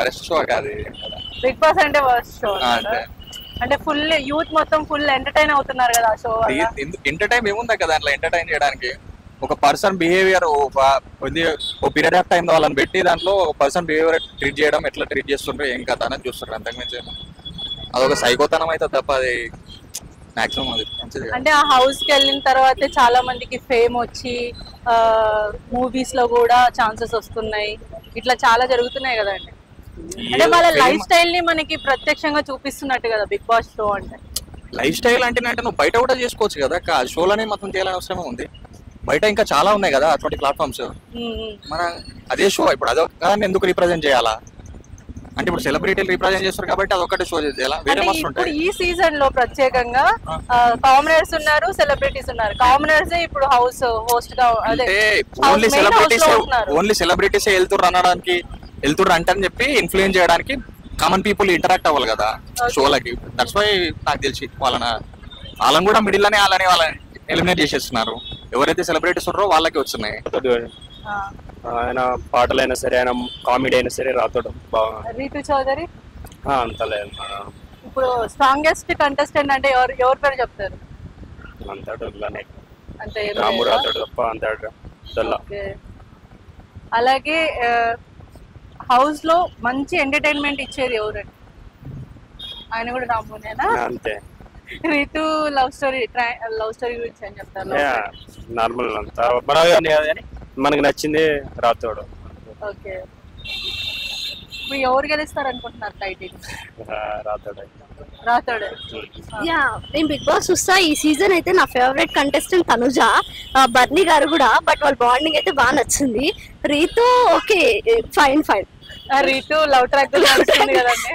First show కాదు. Big boss అంటే first show అంటే ఫుల్ యూత్ మొత్తం ఫుల్ ఎంటర్టైన్ అవుతున్నారు కదా షో. ఎంటర్టైన్ ఏముందా కదా దాంట్లో ఎంటర్టైన్ చేయడానికి? ఒక పర్సన్ బిహేవియర్ ఓ పీరియడ్ ఆఫ్ టైం వాళ్ళని పెట్టి దాంట్లో ఒక పర్సన్ బిహేవియర్ ట్రీట్ చేయడం, ఎట్లా ట్రీట్ చేస్తుంటారు, ఏం కథ అని చూస్తారు. అంతకుమించి అదొక సైకోతనం అయితే తప్ప అది మాక్సిమం అది మంచిది. అంటే ఆ హౌస్ కి వెళ్ళిన తర్వాత చాలా మందికి ఫేమ్ వచ్చి మూవీస్ లో కూడా ఛాన్సెస్ వస్తున్నాయి, ఇట్లా చాలా జరుగుతున్నాయి కదండి. అంటే వాళ్ళ లైఫ్ స్టైల్ ని మనకి ప్రత్యక్షంగా చూపిస్తున్నట్టు కదా బిగ్ బాస్ షో అంటే. లైఫ్ స్టైల్ అంటే నువ్వు బయట కూడా చేసుకోవచ్చు కదా, షోలోనే మొత్తం చేయాలని అవసరమే ఉంది. బయట ఇంకా చాలా ఉన్నాయి కదా అటువంటి ప్లాట్ఫామ్స్. మన అదే షో ఇప్పుడు అదొక ఎందుకు రిప్రజెంట్ చేయాలా అంటే ఇప్పుడు సెలబ్రిటీలు రిప్రజెంట్ చేస్తారు కాబట్టి అదొకటి షో చేయాలా? వేరే మస్తు ఉంటాయి. ఈ సీజన్ లో ప్రత్యేకంగా కామనర్స్ ఉన్నారు, సెలబ్రిటీస్ ఉన్నారు. కామనర్స్ ఇప్పుడు హౌస్ హోస్ట్ గా ఓన్లీ సెలబ్రిటీస్ వెళ్తుర్రు అంటని చెప్పి ఇన్ఫ్లుయెన్స్ చేయడానికి కామన్ పీపుల్ ఇంటరాక్ట్ అవ్వాలి కదా షోలకి. దట్స్ వై నాకు తెలిసి వాళ్ళని కూడా మిడిల్ లోనే వాళ్ళని ఎలిమినేట్ చేసేస్తున్నారు. ఎవరైతే సెలబ్రిటీస్ ఉన్నారో వాళ్ళకి వస్తున్నాయి. ఆయన పాటలైనా సరే, ఆయన కామెడీ అయినా సరే రాతోడు బాగా. రీతు చౌదరి అంతలేదు. ఇప్పుడు స్ట్రాంగెస్ట్ కంటెస్టెంట్ అంటే ఎవరి పేరు చెప్తారు? అంతే రాము రాతోడు తప్ప అంతాడు. అలాగే హౌస్ లో మంచి ఎంటర్టైన్మెంట్ ఇచ్చేది ఎవరండి? ఆయన కూడా రామునేనా? అంతే. రీతు లవ్ స్టోరీ గురించి అని చెప్తారు. నార్మల్ అంతా మనకు నచ్చింది రాతోడు. ఓకే, ఇప్పుడు ఎవరు గెలుస్తారు అనుకుంటున్నారు టైటిల్? రాతోడు. నేను బిగ్ బాస్ చూస్తా. ఈ సీజన్ అయితే నా ఫేవరెట్ కంటెస్టెంట్ తనుజ, బర్నీ గారు కూడా. బట్ వాళ్ళ బాండింగ్ అయితే బాగా నచ్చింది. Ritu okay, fine. Ritu love track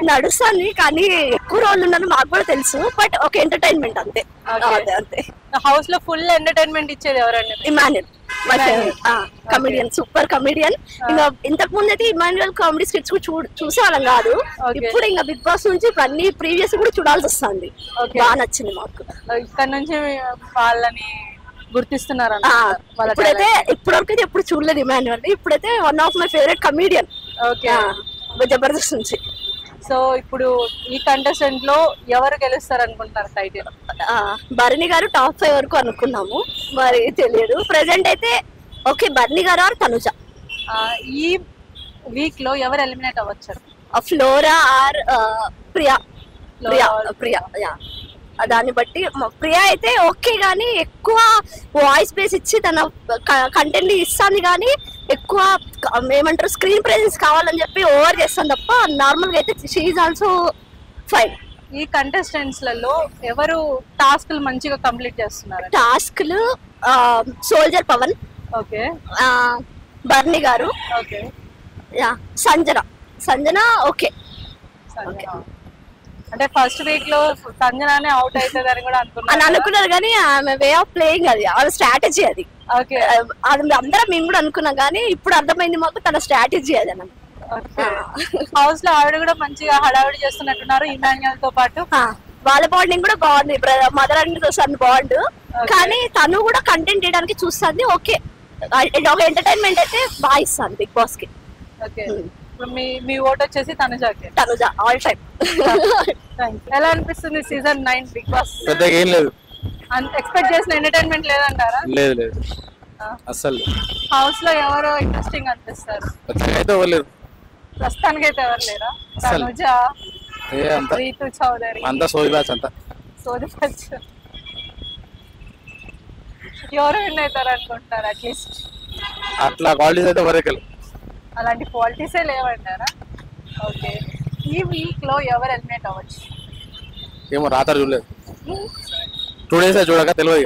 నడుస్తుంది కానీ ఎక్కువ రోజులు ఉన్నది మాకు కూడా తెలుసు. బట్ ఒక ఎంటర్టైన్మెంట్ అంతే. హౌస్ లో ఫుల్ ఎంటర్టైన్మెంట్ ఇచ్చేది ఎవరండి? Emmanuel, comedian, super comedian. ఇంకా ఇంతకు ముందు అయితే ఇమాన్యుల్ కామెడీ స్కిట్స్ చూసేవాళ్ళం కాదు. ఇప్పుడు ఇంకా బిగ్ బాస్ నుంచి అన్ని ప్రీవియస్ కూడా చూడాల్సి వస్తుంది. బాగా నచ్చింది మాకు. ఇక్కడ నుంచి వాళ్ళని గుర్తిస్తున్నారు. ఇప్పుడైతే ఇప్పటివరకు ఎప్పుడు చూడలేదు ఇమాన్యుల్. ఇప్పుడైతే one of my favourite comedian Jabardasth నుంచి. సో ఇప్పుడు ఈ కంటెస్టెంట్ లో ఎవరు గెలుస్తారు అనుకుంటున్నారు టైటిల్? బర్నీ గారు టాప్ 5 వరకు అనుకున్నాము, మరి తెలియదు. ప్రెసెంట్ అయితే ఓకే బర్నీ గారు ఆర్ తనుజ. ఈ వీక్ లో ఎవరు ఎలిమినేట్ అవ్వచ్చు? Flora or Priya. దాన్ని బట్టి ప్రియా అయితే ఓకే గానీ ఎక్కువ వాయిస్ బేస్ ఇచ్చి తన కంటెంట్ ఇస్తాను కానీ ఎక్కువ ఏమంటారు స్క్రీన్ ప్రెజెన్స్ కావాలని చెప్పి ఓవర్ చేస్తాను తప్ప నార్మల్ గా అయితే షీ ఈజ్ ఆల్సో ఫైన్. ఈ కంటెస్టెంట్స్ లలో ఎవరు టాస్క్లు మంచిగా కంప్లీట్ చేస్తున్నారు? టాస్క్లు సోల్జర్ పవన్, ఓకే, బర్నీ గారు, ఓకే, సంజన ఓకే. అంటే ఫస్ట్ వీక్ లో సంజనానే అవుట్ అవుతుంది అని కూడా అనుకున్నారు కానీ ఆమె వే ఆఫ్ ప్లేయింగ్ అది, ఆమె స్ట్రాటజీ అది. ఓకే, అది అందరం మేము కూడా అనుకున్నాం కానీ ఇప్పుడు అర్థమైంది మాకు తన స్ట్రాటజీ అది అన్నమాట. హౌస్ లో ఆవిడ కూడా మంచిగా హడావిడి చేస్తున్నట్టున్నారు ఇమాన్యుల్ తో పాటు. వాళ్ళ బాండింగ్ కూడా బాగుంది, మదర్ అండ్ సన్ బాండ్. కానీ తను కూడా కంటెంట్ చేయడానికి చూస్తుంది. ఓకే, ఒక ఎంటర్టైన్మెంట్ అయితే బాగా ఇస్తాను బిగ్ బాస్ కి. ఓకే, మీ ఓట్ వచ్చేసి తనుజ ఆల్ టైమ్. ఎలా అనిపిస్తుంది సీజన్ 9 బిగ్ బాస్? పెద్దగా ఏం లేదు, ఎక్స్పెక్ట్ చేసిన ఎంటర్టైన్మెంట్ లేదంటారా? లేదు అసలు. హౌస్ లో ఎవరో ఇంట్రెస్టింగ్ అనిపిస్తారు? ప్రస్తుతానికి అయితే ఎవరు లేరా? తనుజ, రీతు చౌదరి, అంతా సోది బ్యాచ్. ఎవరు విన్ అవుతారు అనుకుంటున్నారు? అట్లీస్ట్ అట్లా క్వాలిటీస్ అయితే వరకు అలాంటి క్వాలిటీసే లేవంటారా? ఓకే, ఈ వీక్ లో ఎవరు ఎలిమినేట్ అవ్వచ్చు? ఏమో రాత్రి చూడలేదు, 2 days చూడక తెలియదు.